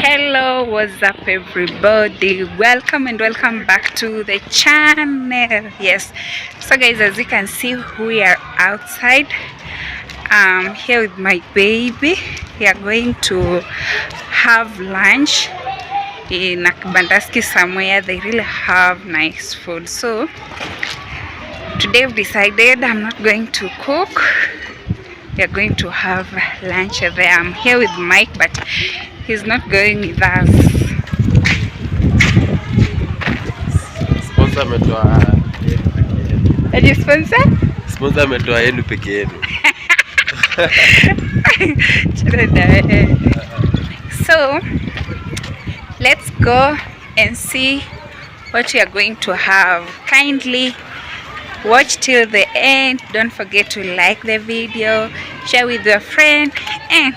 Hello, what's up everybody? Welcome and welcome back to the channel. Yes, so guys, as you can see, we are outside here with my baby. We are going to have lunch in a Kibandaski somewhere. They really have nice food. So today I've decided I'm not going to cook. We are going to have lunch there. I'm here with Mike, but he's not going with us. Sponsor ametoa Aje sponsor? Sponsor ametoa yenu peke yenu. So let's go and see what we are going to have. Kindly watch till the end. Don't forget to like the video, share with your friend, and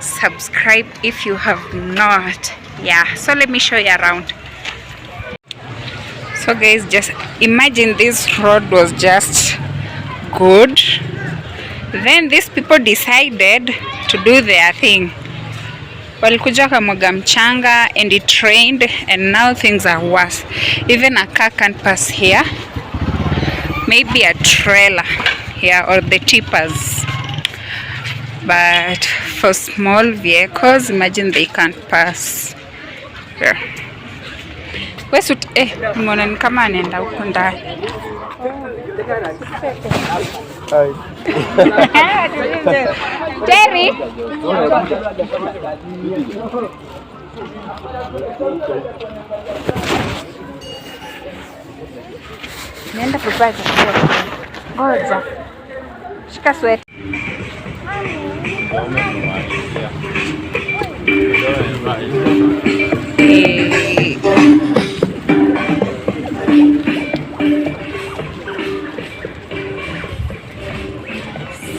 subscribe if you have not. Yeah, so let me show you around. So guys, just imagine this road was just good, then these people decided to do their thing. Walikuja kamwaga mchanga and it rained, and now things are worse. Even a car can't pass here. Maybe a trailer here or the tippers, but for small vehicles, imagine they can't pass here. Mbona ni kama anaenda huko ndani. Jerry, nenda prepare chakula. Ngoja. Shika sweat.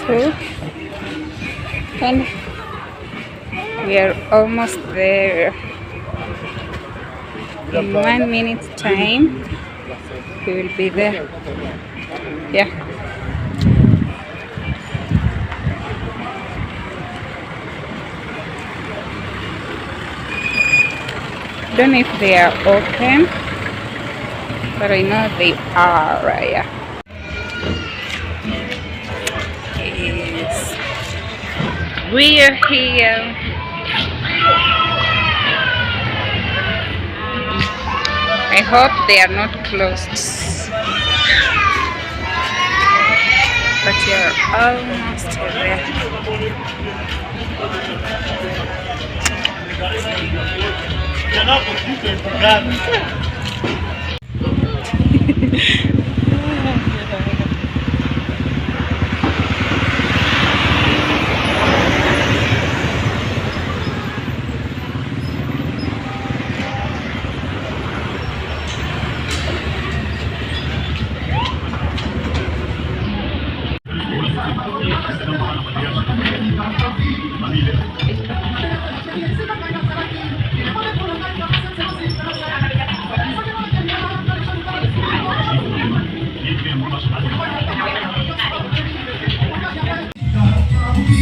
So, and we are almost there. In 1 minute's time, we will be there. Yeah. Don't know if they are open, but I know they are. Yeah. Yes. We are here. I hope they are not closed, but we are almost there.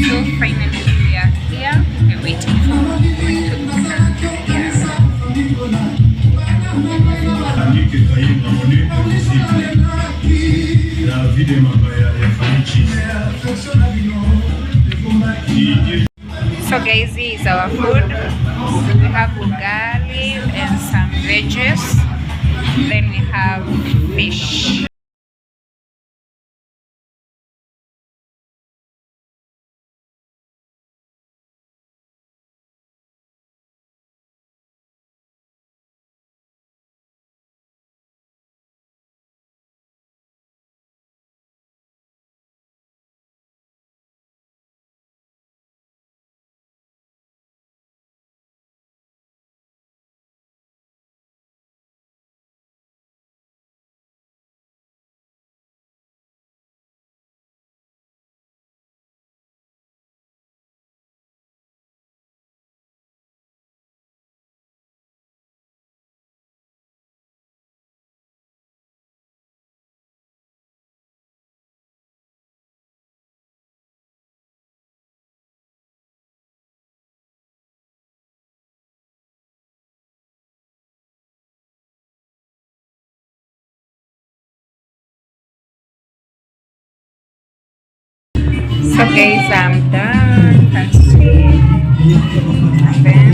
So finally we are here. We're waiting for food to come. So guys, this is our food. We have ugali and some veggies. Then we have fish. guys, I'm done. You can see. And then,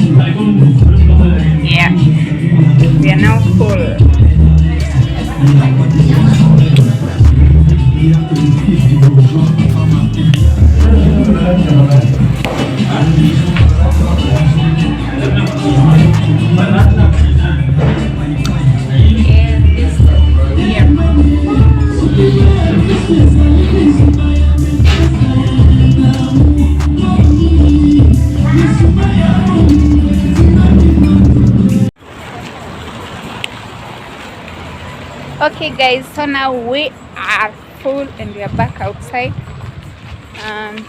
yeah, we are now full. Okay guys, so now we are full and we are back outside.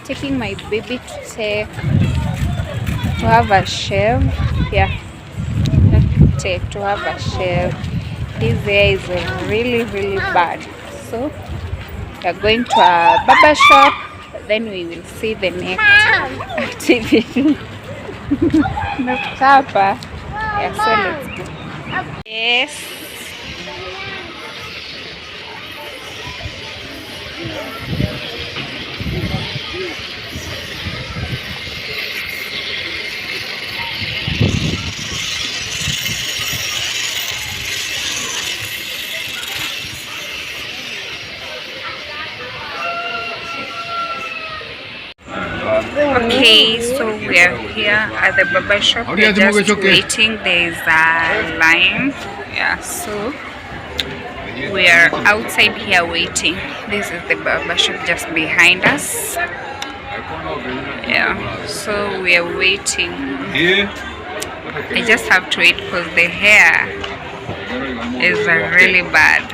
Taking my baby to have a shave. Yeah, to have a shave. His hair is really bad, so we are going to a barber shop, then we will see the next activity. No chapa. Yeah, so let's go. Yes. Okay, so we are here at the barber shop. We're just waiting. There's a line. Yeah, so we are outside here waiting. This is the barber shop just behind us. Yeah, so we are waiting. I just have to wait because the hair is really bad.